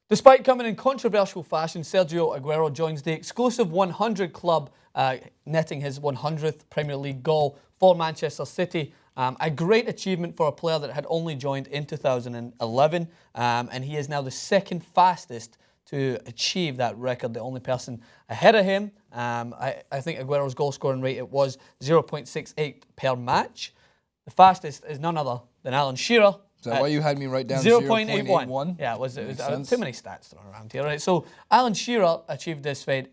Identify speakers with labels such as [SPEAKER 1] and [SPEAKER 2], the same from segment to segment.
[SPEAKER 1] Despite coming in controversial fashion, Sergio Aguero joins the exclusive 100 club, netting his 100th Premier League goal for Manchester City. A great achievement for a player that had only joined in 2011, and he is now the second fastest to achieve that record, the only person ahead of him. I think Aguero's goal scoring rate, it was 0.68 per match. The fastest is none other than Alan Shearer.
[SPEAKER 2] Is that why you had me write down
[SPEAKER 1] 0.81? Yeah, it was too many stats thrown around here, right? So Alan Shearer achieved this feat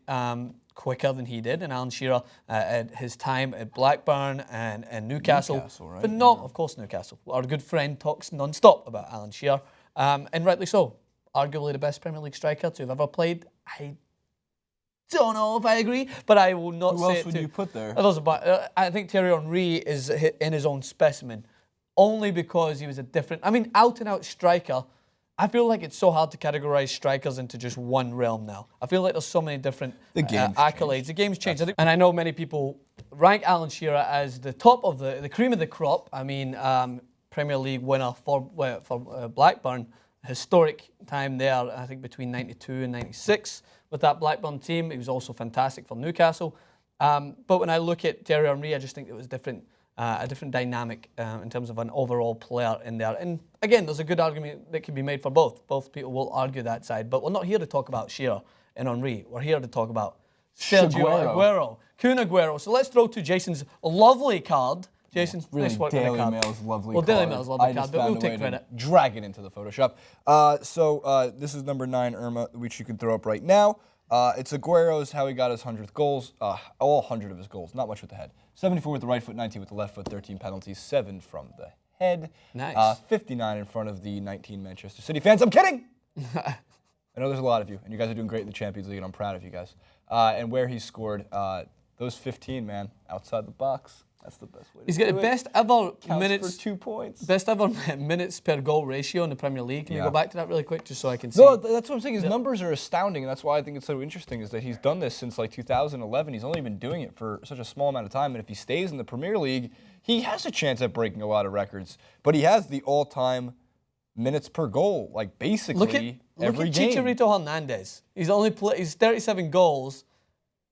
[SPEAKER 1] quicker than he did, and Alan Shearer at his time at Blackburn and Newcastle.
[SPEAKER 2] Right?
[SPEAKER 1] But not, of course, Newcastle. Our good friend talks non-stop about Alan Shearer, and rightly so. Arguably the best Premier League striker to have ever played. I don't know if I agree, but I will not say it.
[SPEAKER 2] Who else would you put there?
[SPEAKER 1] I think Thierry Henry is in his own specimen, only because he was a different, out-and-out striker. I feel like it's so hard to categorize strikers into just one realm now. I feel like there's so many different accolades.
[SPEAKER 2] Changed.
[SPEAKER 1] The game's changed. And I know many people rank Alan Shearer as the top of the cream of the crop. Premier League winner for Blackburn. Historic time there, I think, between 92 and 96 with that Blackburn team. He was also fantastic for Newcastle. But when I look at Thierry Henry, I just think it was different. A different dynamic in terms of an overall player in there. And again, there's a good argument that can be made for both. Both people will argue that side. But we're not here to talk about Shearer and Henry. We're here to talk about Sergio Aguero. Kun Aguero. So let's throw to Jason's lovely card. Jason,
[SPEAKER 2] really,
[SPEAKER 1] nice work
[SPEAKER 2] Daily
[SPEAKER 1] with the card.
[SPEAKER 2] Mail's lovely
[SPEAKER 1] card. Daily Mail's lovely card, but we'll take credit.
[SPEAKER 2] Drag it into the Photoshop. This is number 9, Irma, which you can throw up right now. It's Aguero's, how he got his 100th goals, all 100 of his goals, not much with the head. 74 with the right foot, 19 with the left foot, 13 penalties, 7 from the head.
[SPEAKER 1] Nice.
[SPEAKER 2] 59 in front of the 19 Manchester City fans. I'm kidding! I know there's a lot of you, and you guys are doing great in the Champions League, and I'm proud of you guys. And where he scored, those 15, man, outside the box. That's the best way to do it.
[SPEAKER 1] He's got the best ever minutes
[SPEAKER 2] for 2 points.
[SPEAKER 1] Best ever minutes per goal ratio in the Premier League. Can you go back to that really quick just so I can see?
[SPEAKER 2] No, that's what I'm saying. His numbers are astounding, and that's why I think it's so interesting is that he's done this since like 2011. He's only been doing it for such a small amount of time, and if he stays in the Premier League, he has a chance at breaking a lot of records. But he has the all-time minutes per goal, like basically every game.
[SPEAKER 1] Look at Chicharito Hernandez. He's 37 goals.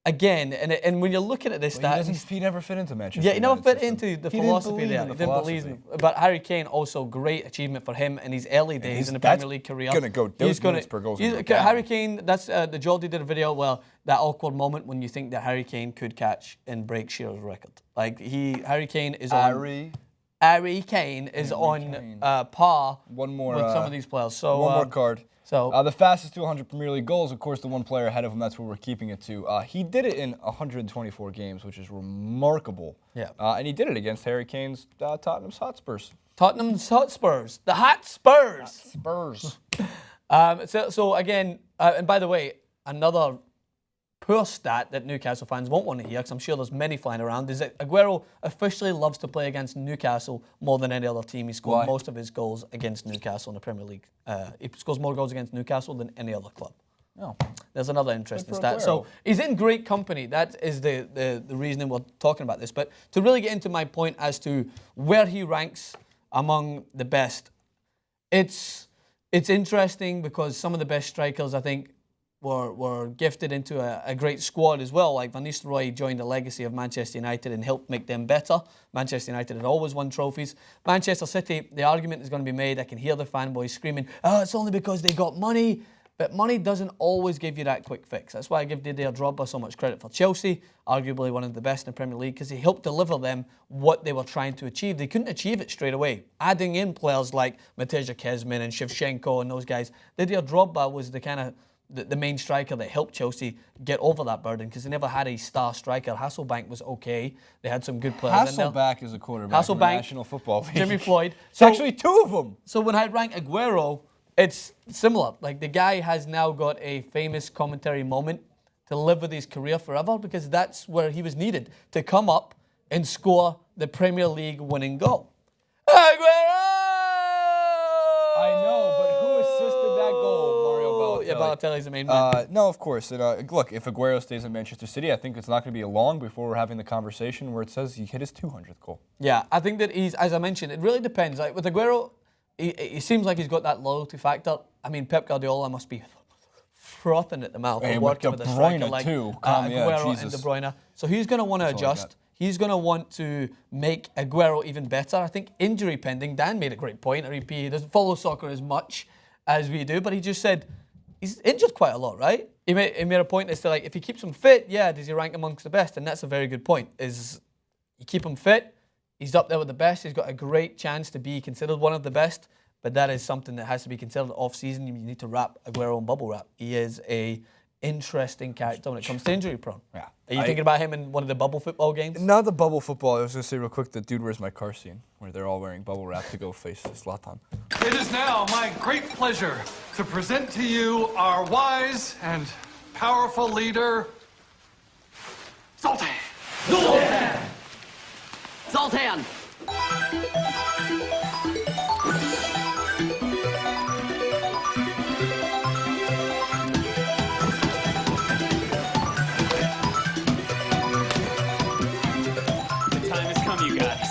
[SPEAKER 1] Again, and when you're looking at this stat,
[SPEAKER 2] he never fit into Manchester.
[SPEAKER 1] Yeah, he never fit into the philosophy there. He didn't believe in. But Harry Kane, also great achievement for him in his early days in the Premier League career.
[SPEAKER 2] Those minutes per goal.
[SPEAKER 1] Harry Kane, that's the Geordie did a video. Well, that awkward moment when you think that Harry Kane could catch and break Shearer's record. Like Harry Kane is on. Harry Kane is on par with some of these players. So
[SPEAKER 2] one more card.
[SPEAKER 1] So
[SPEAKER 2] the fastest to 100 Premier League goals, of course, the one player ahead of him, that's where we're keeping it to. He did it in 124 games, which is remarkable.
[SPEAKER 1] Yeah.
[SPEAKER 2] And he did it against Harry Kane's Tottenham's Hotspurs.
[SPEAKER 1] Tottenham's Hotspurs. The Hotspurs. So again, and by the way, another poor stat that Newcastle fans won't want to hear, because I'm sure there's many flying around, is that Aguero officially loves to play against Newcastle more than any other team. He scored most of his goals against Newcastle in the Premier League. He scores more goals against Newcastle than any other club.
[SPEAKER 2] Oh.
[SPEAKER 1] There's another interesting stat. So he's in great company. That is the reason we're talking about this. But to really get into my point as to where he ranks among the best, it's interesting because some of the best strikers, I think, were gifted into a great squad as well. Like Van Nistelrooy joined the legacy of Manchester United and helped make them better. Manchester United had always won trophies. Manchester City, the argument is going to be made. I can hear the fanboys screaming, it's only because they got money. But money doesn't always give you that quick fix. That's why I give Didier Drogba so much credit for Chelsea, arguably one of the best in the Premier League, because he helped deliver them what they were trying to achieve. They couldn't achieve it straight away. Adding in players like Matej Kezman and Shevchenko and those guys, Didier Drogba was the kind of the main striker that helped Chelsea get over that burden because they never had a star striker. Hasselbank was okay. They had some good players in there.
[SPEAKER 2] Hasselbank is a quarterback in the National Football League.
[SPEAKER 1] Jimmy Floyd.
[SPEAKER 2] So, actually 2 of them.
[SPEAKER 1] So when I rank Aguero, it's similar. Like the guy has now got a famous commentary moment to live with his career forever because that's where he was needed to come up and score the Premier League winning goal. Aguero!
[SPEAKER 2] I know, but who assisted that goal, Mario Balotelli?
[SPEAKER 1] Yeah, Balotelli's the main man.
[SPEAKER 2] No, of course. Look, if Aguero stays in Manchester City, I think it's not going to be long before we're having the conversation where it says he hit his 200th goal.
[SPEAKER 1] Yeah, I think that he's, as I mentioned, it really depends. Like with Aguero, he seems like he's got that loyalty factor. I mean, Pep Guardiola must be frothing at the mouth
[SPEAKER 2] Hey,
[SPEAKER 1] of
[SPEAKER 2] with
[SPEAKER 1] working
[SPEAKER 2] De
[SPEAKER 1] with a striker
[SPEAKER 2] Bruyne
[SPEAKER 1] like
[SPEAKER 2] too.
[SPEAKER 1] Aguero and
[SPEAKER 2] Jesus.
[SPEAKER 1] De Bruyne. So he's going to want to
[SPEAKER 2] That's all I
[SPEAKER 1] adjust.
[SPEAKER 2] got.
[SPEAKER 1] He's going to want to make Aguero even better. I think injury pending. Dan made a great point at EP. He doesn't follow soccer as much as we do, but he just said he's injured quite a lot, right? He made a point as to, like, if he keeps him fit, yeah, does he rank amongst the best? And that's a very good point. Is you keep him fit, he's up there with the best. He's got a great chance to be considered one of the best. But that is something that has to be considered off-season. You need to wrap Aguero in bubble wrap. He is a interesting character when it comes to injury prone.
[SPEAKER 2] Yeah.
[SPEAKER 1] Are you thinking about him in one of the bubble football games?
[SPEAKER 2] Not the bubble football. I was going to say real quick the Dude Where's My Car scene, where they're all wearing bubble wrap to go face Zlatan.
[SPEAKER 3] It is now my great pleasure to present to you our wise and powerful leader, Zoltan.
[SPEAKER 4] Zoltan! Zoltan!
[SPEAKER 5] The time has come, you guys.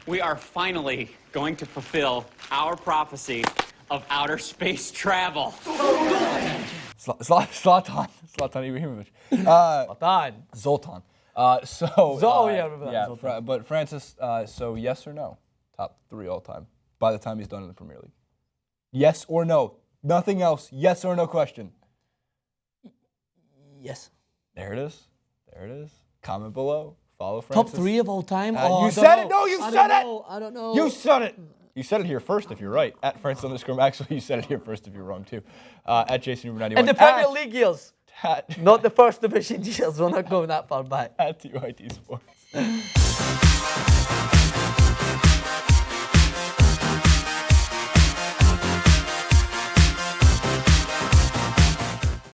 [SPEAKER 5] We are finally going to fulfill our prophecy of outer space travel.
[SPEAKER 2] Zlatan Ibrahimovic. Zoltan.
[SPEAKER 1] I remember that.
[SPEAKER 2] Yeah,
[SPEAKER 1] Zoltan.
[SPEAKER 2] but Francis, so yes or no? Top 3 all time by the time he's done in the Premier League. Yes or no? Nothing else. Yes or no question.
[SPEAKER 1] Yes.
[SPEAKER 2] There it is. There it is. Comment below. Follow Francis.
[SPEAKER 1] Top 3 of all time?
[SPEAKER 2] You said it. No, you said it.
[SPEAKER 1] I don't know.
[SPEAKER 2] You said it. You said it here first if you're right. At Francis_Maxwell, you said it here first if you're wrong too. At Jason91.
[SPEAKER 1] And the Premier League years. Not the first division years. We're not going that far back.
[SPEAKER 2] At TYT Sports.